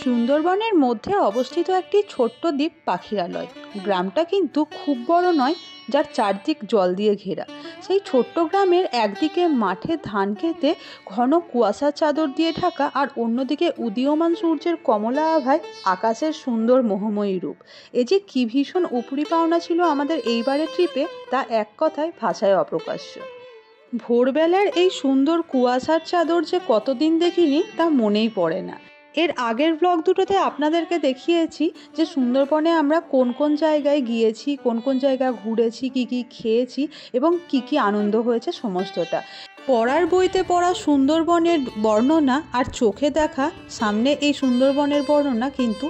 সুন্দরবনের মধ্যে অবস্থিত একটি ছোট্ট দ্বীপ পাখিরালয়। গ্রামটা কিন্তু খুব বড় নয়, যার চারদিক জল দিয়ে ঘেরা। সেই ছোট্ট গ্রামের একদিকে মাঠে ধান খেতে ঘন কুয়াশার চাদর দিয়ে ঢাকা, আর অন্যদিকে উদীয়মান সূর্যের কমলা আভায় আকাশের সুন্দর মোহময়ী রূপ। এ যে কি ভীষণ উপরি পাওনা ছিল আমাদের এইবারের ট্রিপে, তা এক কথায় ভাষায় অপ্রকাশ্য। ভোরবেলার এই সুন্দর কুয়াশার চাদর যে কতদিন দেখিনি তা মনেই পড়ে না। এর আগের ব্লগ দুটোতে আপনাদেরকে দেখিয়েছি যে সুন্দরবনে আমরা কোন কোন জায়গায় গিয়েছি, কোন কোন জায়গায় ঘুরেছি, কি কি খেয়েছি এবং কি কি আনন্দ হয়েছে সমস্তটা। পড়ার বইতে পড়া সুন্দরবনের বর্ণনা আর চোখে দেখা সামনে এই সুন্দরবনের বর্ণনা কিন্তু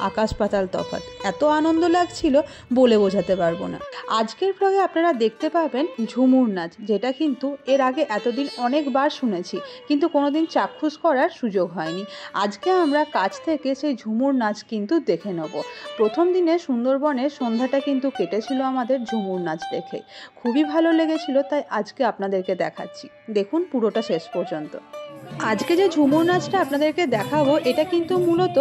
আকাশ পাতাল তফাৎ। এত আনন্দ লাগছিল বলে বোঝাতে পারবো না। আজকের ব্লগে আপনারা দেখতে পাবেন ঝুমুর নাচ, যেটা কিন্তু এর আগে এতদিন অনেকবার শুনেছি কিন্তু কোনোদিন চাক্ষুষ করার সুযোগ হয়নি। আজকে আমরা কাছ থেকে সেই ঝুমুর নাচ কিন্তু দেখে নেব। প্রথম দিনে সুন্দরবনের সন্ধ্যাটা কিন্তু কেটেছিল আমাদের ঝুমুর নাচ দেখে। খুবই ভালো লেগেছিল, তাই আজকে আপনাদেরকে দেখাচ্ছি। দেখুন পুরোটা শেষ পর্যন্ত। আজকে যে ঝুমুর নাচটা আপনাদেরকে দেখাবো, এটা কিন্তু মূলত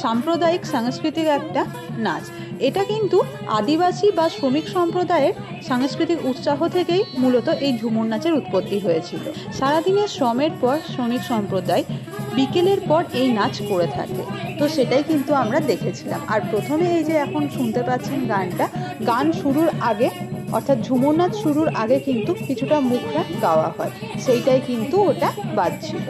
সাম্প্রদায়িক সাংস্কৃতিক একটা নাচ। এটা কিন্তু আদিবাসী বা শ্রমিক সম্প্রদায়ের সাংস্কৃতিক উৎসাহ থেকেই মূলত এই ঝুমুর নাচের উৎপত্তি হয়েছিল। সারাদিনের শ্রমের পর শ্রমিক সম্প্রদায় বিকেলের পর এই নাচ করে থাকে, তো সেটাই কিন্তু আমরা দেখেছিলাম। আর প্রথমে এই যে এখন শুনতে পাচ্ছেন গানটা, গান শুরুর আগে অর্থাৎ ঝুমুর নাচ শুরুর আগে কিন্তু কিছুটা মুখরা গাওয়া হয়, সেইটাই কিন্তু ওটা বাজছিল।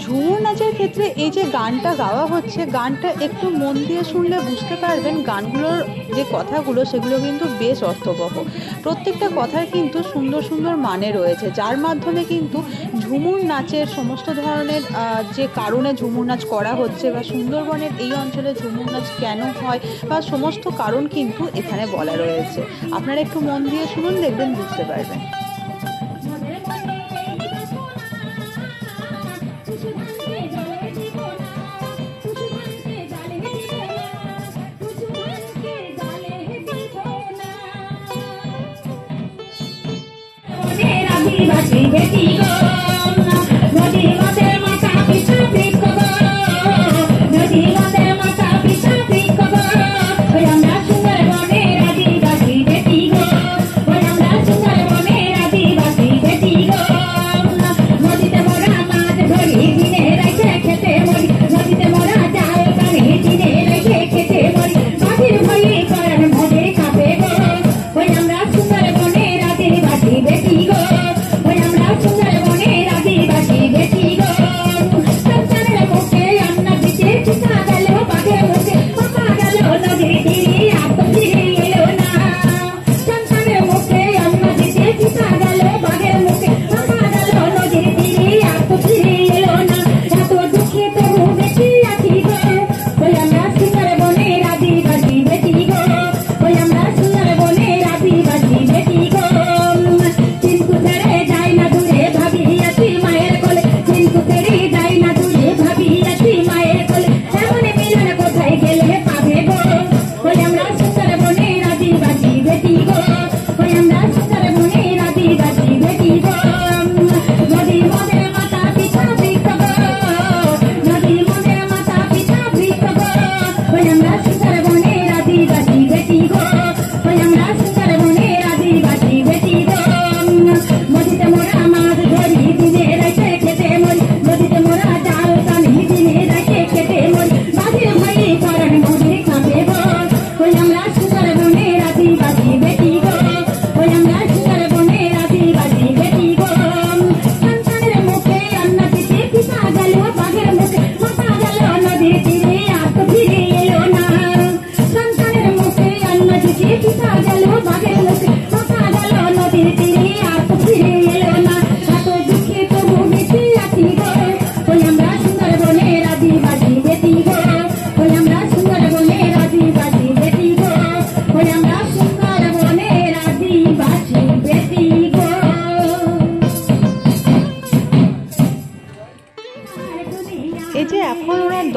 ঝুমুর নাচের ক্ষেত্রে এই যে গানটা গাওয়া হচ্ছে, গানটা একটু মন দিয়ে শুনলে বুঝতে পারবেন গানগুলোর যে কথাগুলো সেগুলো কিন্তু বেশ অর্থবহ। প্রত্যেকটা কথার কিন্তু সুন্দর সুন্দর মানে রয়েছে, যার মাধ্যমে কিন্তু ঝুমুর নাচের সমস্ত ধরনের যে কারণে ঝুমুর নাচ করা হচ্ছে বা সুন্দরবনের এই অঞ্চলে ঝুমুর নাচ কেন হয় বা সমস্ত কারণ কিন্তু এখানে বলা রয়েছে। আপনারা একটু মন দিয়ে শুনুন, দেখবেন বুঝতে পারবেন। Betty go,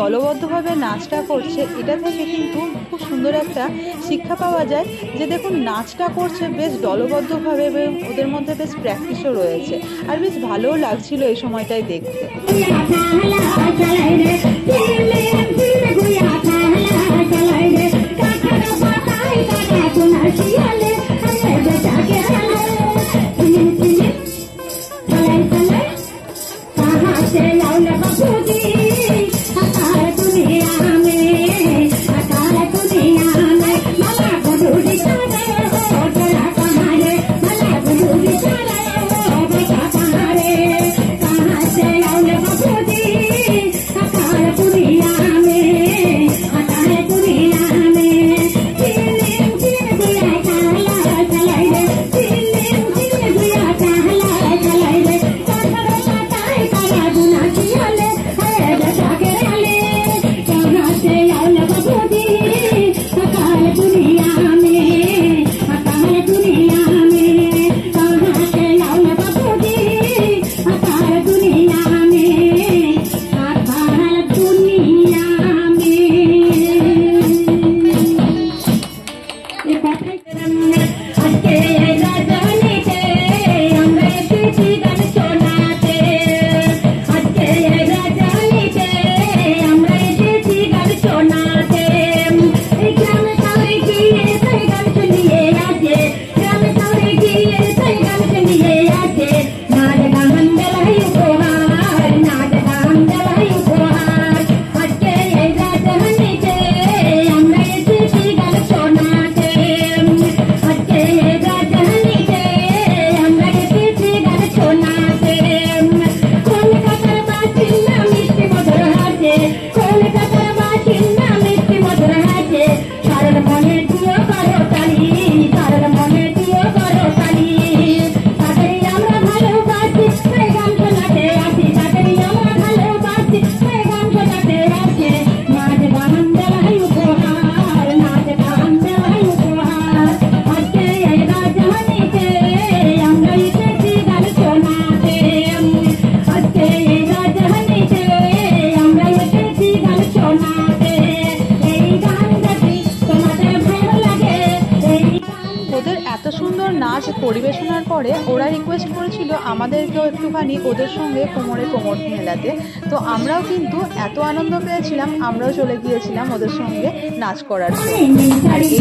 দলবদ্ধভাবে নাচটা করছে, এটা থেকে কিন্তু খুব সুন্দর একটা শিক্ষা পাওয়া যায় যে দেখুন নাচটা করছে বেশ দলবদ্ধভাবে এবং ওদের মধ্যে বেশ প্র্যাকটিসও রয়েছে, আর বেশ ভালোও লাগছিল এই সময়টায় দেখতে। নাচ পরিবেশনার পরে ওরা রিকোয়েস্ট করেছিল আমাদেরকেও একটুখানি ওদের সঙ্গে কোমরে কোমর মেলাতে। তো আমরাও কিন্তু এত আনন্দ পেয়েছিলাম, আমরাও চলে গিয়েছিলাম ওদের সঙ্গে নাচ করার জন্য। আর এই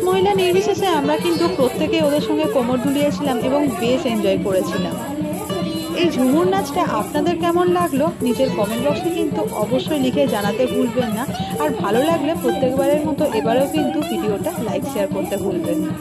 মহিলা নির্বিশেষে আমরা কিন্তু প্রত্যেকে ওদের সঙ্গে কোমর দুলিয়েছিলাম এবং বেশ এনজয় করেছিলাম। এই ঝুমুর নাচটা আপনাদের কেমন লাগলো নিচের কমেন্ট বক্সে কিন্তু অবশ্যই লিখে জানাতে ভুলবেন না। আর ভালো লাগলে প্রত্যেকবারের মতো এবারেও কিন্তু ভিডিওটা লাইক শেয়ার করতে ভুলবেন না।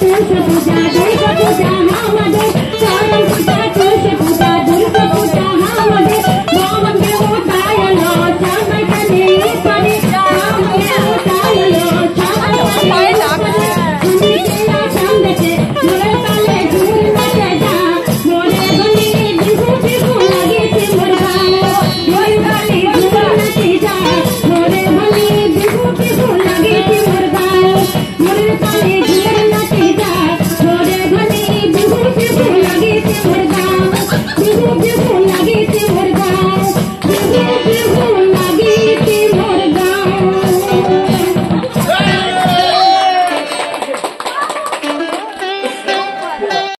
पूजा दुर्गा पूजा